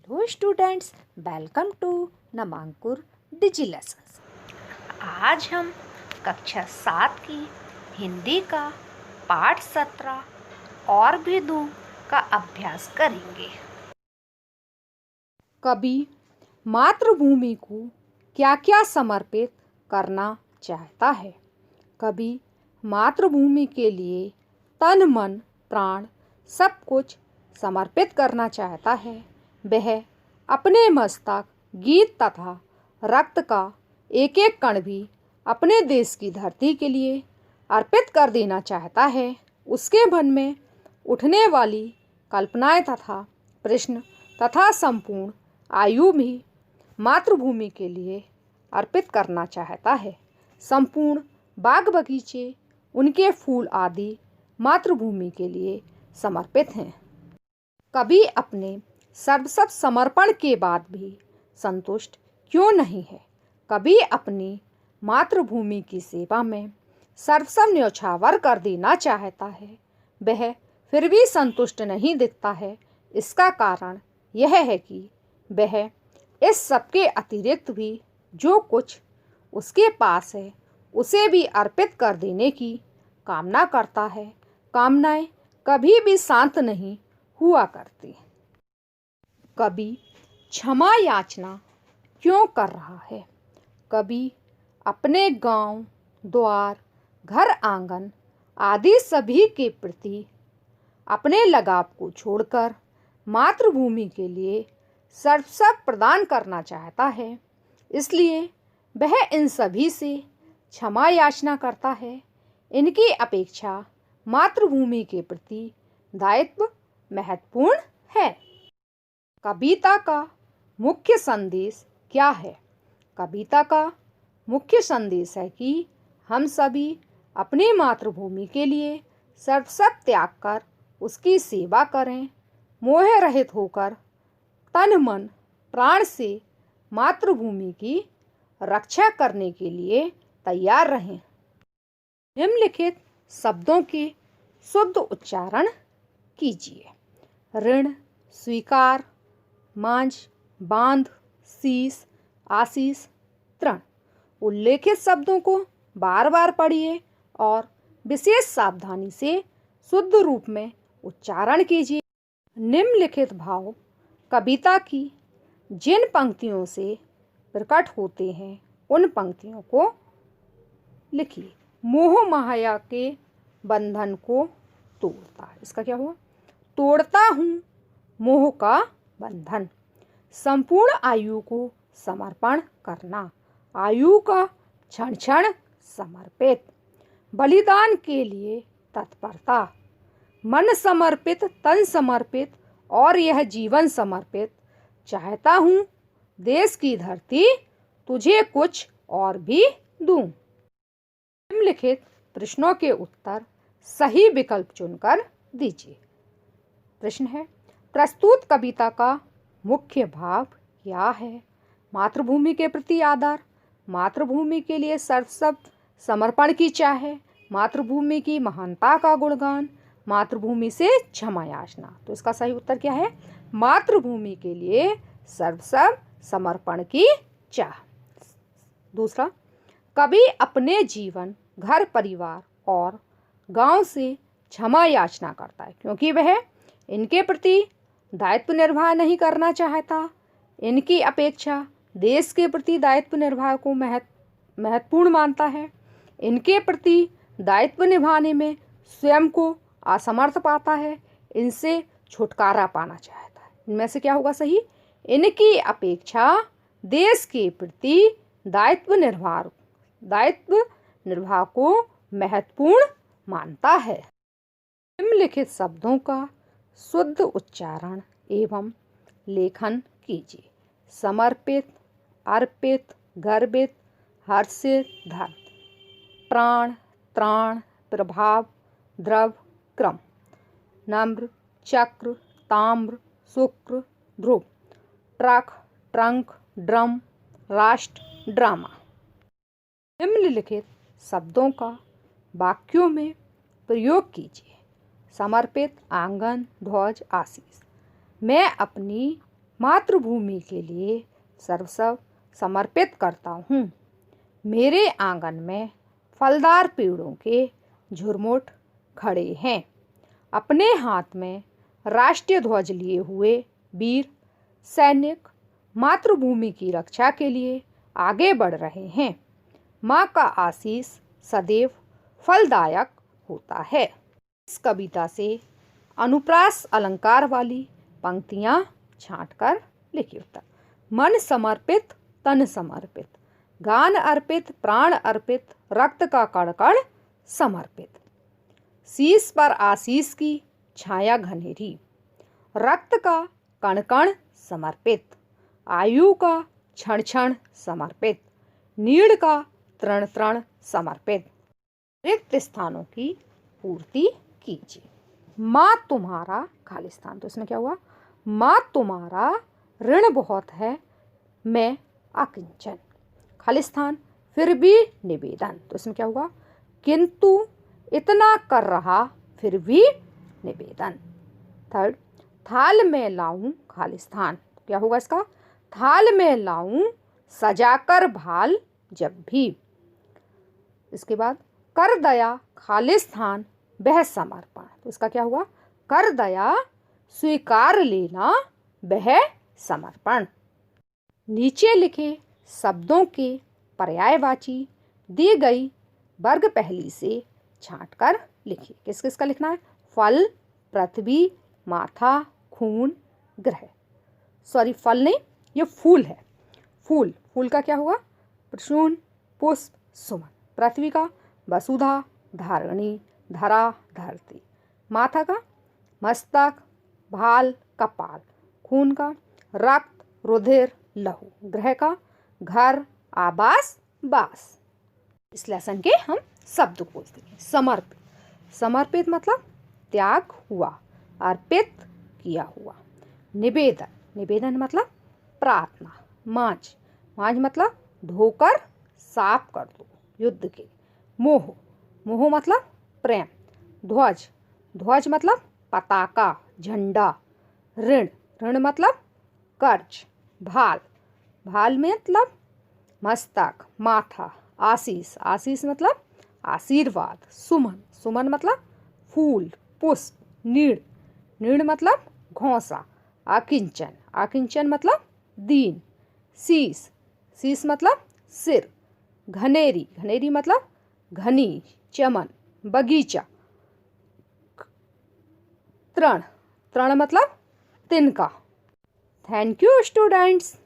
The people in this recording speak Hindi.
Hello students, welcome to Namankur digi lessons. आज हम कक्षा 7 की हिंदी का पाठ 17 और भी दूं का अभ्यास करेंगे। कवि मातृभूमि को क्या क्या समर्पित करना चाहता है। कवि मातृभूमि के लिए तन मन प्राण सब कुछ समर्पित करना चाहता है। वह अपने मस्तक, गीत तथा रक्त का एक एक कण भी अपने देश की धरती के लिए अर्पित कर देना चाहता है। उसके मन में उठने वाली कल्पनाएं तथा प्रश्न तथा संपूर्ण आयु भी मातृभूमि के लिए अर्पित करना चाहता है। संपूर्ण बाग बगीचे, उनके फूल आदि मातृभूमि के लिए समर्पित हैं। कवि अपने सर्वस्व समर्पण के बाद भी संतुष्ट क्यों नहीं है। कवि अपनी मातृभूमि की सेवा में सर्वस्व न्यौछावर कर देना चाहता है। वह फिर भी संतुष्ट नहीं दिखता है। इसका कारण यह है कि वह इस सब के अतिरिक्त भी जो कुछ उसके पास है उसे भी अर्पित कर देने की कामना करता है। कामनाएं कभी भी शांत नहीं हुआ करती। कवि क्षमा याचना क्यों कर रहा है। कवि अपने गांव, द्वार, घर आंगन आदि सभी के प्रति अपने लगाव को छोड़कर मातृभूमि के लिए सर्वस्व प्रदान करना चाहता है। इसलिए वह इन सभी से क्षमा याचना करता है। इनकी अपेक्षा मातृभूमि के प्रति दायित्व महत्वपूर्ण है। कविता का मुख्य संदेश क्या है। कविता का मुख्य संदेश है कि हम सभी अपनी मातृभूमि के लिए सर्वस्व त्याग कर उसकी सेवा करें। मोह रहित होकर तन मन प्राण से मातृभूमि की रक्षा करने के लिए तैयार रहें। निम्नलिखित शब्दों के शुद्ध उच्चारण कीजिए। ऋण, स्वीकार, मांझ, बांध, शीश, आशीष, तृण। उल्लेखित शब्दों को बार बार पढ़िए और विशेष सावधानी से शुद्ध रूप में उच्चारण कीजिए। निम्नलिखित भाव कविता की जिन पंक्तियों से प्रकट होते हैं उन पंक्तियों को लिखिए। मोह माया के बंधन को तोड़ता है। इसका क्या हुआ? तोड़ता हूँ मोह का बंधन। संपूर्ण आयु को समर्पण करना, आयु का क्षण क्षण समर्पित। बलिदान के लिए तत्परता, मन समर्पित, तन समर्पित और यह जीवन समर्पित। चाहता हूँ देश की धरती तुझे कुछ और भी दूं। निम्नलिखित प्रश्नों के उत्तर सही विकल्प चुनकर दीजिए। प्रश्न है, प्रस्तुत कविता का मुख्य भाव क्या है। मातृभूमि के प्रति आदर, मातृभूमि के लिए सर्वस्व समर्पण की चाह, मातृभूमि की महानता का गुणगान, मातृभूमि से क्षमा याचना। तो इसका सही उत्तर क्या है? मातृभूमि के लिए सर्वस्व समर्पण की चाह। दूसरा, कवि अपने जीवन, घर, परिवार और गांव से क्षमा याचना करता है क्योंकि वह इनके प्रति दायित्व निर्वाह नहीं करना चाहता। इनकी अपेक्षा देश के प्रति दायित्व निर्वाह को महत्वपूर्ण मानता है। इनके प्रति दायित्व निभाने में स्वयं को असमर्थ पाता है। इनसे छुटकारा पाना चाहता है। इनमें से क्या होगा सही? इनकी अपेक्षा देश के प्रति दायित्व निर्वाह को महत्वपूर्ण मानता है। निम्नलिखित शब्दों का शुद्ध उच्चारण एवं लेखन कीजिए। समर्पित, अर्पित, गर्वित, हर्षित, धर्म। प्राण, त्राण, प्रभाव, द्रव, क्रम। नम्र, चक्र, ताम्र, शुक्र, ध्रुव। ट्रक, ट्रंक, ड्रम, राष्ट्र, ड्रामा। निम्नलिखित शब्दों का वाक्यों में प्रयोग कीजिए। समर्पित, आंगन, ध्वज, आशीष। मैं अपनी मातृभूमि के लिए सर्वस्व समर्पित करता हूँ। मेरे आंगन में फलदार पेड़ों के झुरमुट खड़े हैं। अपने हाथ में राष्ट्रीय ध्वज लिए हुए वीर सैनिक मातृभूमि की रक्षा के लिए आगे बढ़ रहे हैं। माँ का आशीष सदैव फलदायक होता है। इस कविता से अनुप्रास अलंकार वाली पंक्तियाँ छांटकर लिखिए। उत्तर: मन समर्पित तन समर्पित, गान अर्पित प्राण अर्पित, रक्त का कण कण समर्पित। शीश पर आशीष की छाया घनेरी, रक्त का कण कण समर्पित, आयु का क्षण क्षण समर्पित, नीड़ का तृण तृण समर्पित। रिक्त स्थानों की पूर्ति कीजिए। माँ तुम्हारा खालिस्तान, तो इसमें क्या हुआ? माँ तुम्हारा ऋण बहुत है, मैं अकिंचन। खालिस्तान फिर भी निवेदन, तो इसमें क्या हुआ? किंतु इतना कर रहा फिर भी निवेदन। थर्ड, थाल में लाऊं खालिस्तान, क्या होगा इसका? थाल में लाऊं सजाकर भाल जब भी। इसके बाद कर दया खालिस्तान वह समर्पण, तो इसका क्या हुआ? कर दया स्वीकार लेना वह समर्पण। नीचे लिखे शब्दों के पर्यायवाची दी गई वर्ग पहली से छांटकर लिखिए। किस किस का लिखना है? फल, पृथ्वी, माथा, खून, ग्रह। सॉरी, फल नहीं, ये फूल है। फूल, फूल का क्या हुआ? प्रसून, पुष्प, सुमन। पृथ्वी का वसुधा, धारिणी, धरा, धरती। माथा का मस्तक, भाल, कपाल। खून का रक्त, रुधिर, लहू। ग्रह का घर, आवास, बास। इस लेसन के हम शब्द खोजते हैं। समर्पित, समर्पित मतलब त्याग हुआ, अर्पित किया हुआ। निवेदन, निवेदन मतलब प्रार्थना। मांझ, मांझ मतलब धोकर साफ कर दो, युद्ध के। मोह, मोह मतलब प्रेम। ध्वज, ध्वज मतलब पताका, झंडा। ऋण, ऋण मतलब कर्ज। भाल, भाल मतलब मस्तक, माथा। आशीष, आशीष मतलब आशीर्वाद। सुमन, सुमन मतलब फूल, पुष्प। नीड़, नीड़ मतलब घोंसा। अकिंचन, अकिंचन मतलब दीन। शीश, शीश मतलब सिर। घनेरी, घनेरी मतलब घनी, चमन, बगीचा। तृण, तृण मतलब तिनका। Thank you students.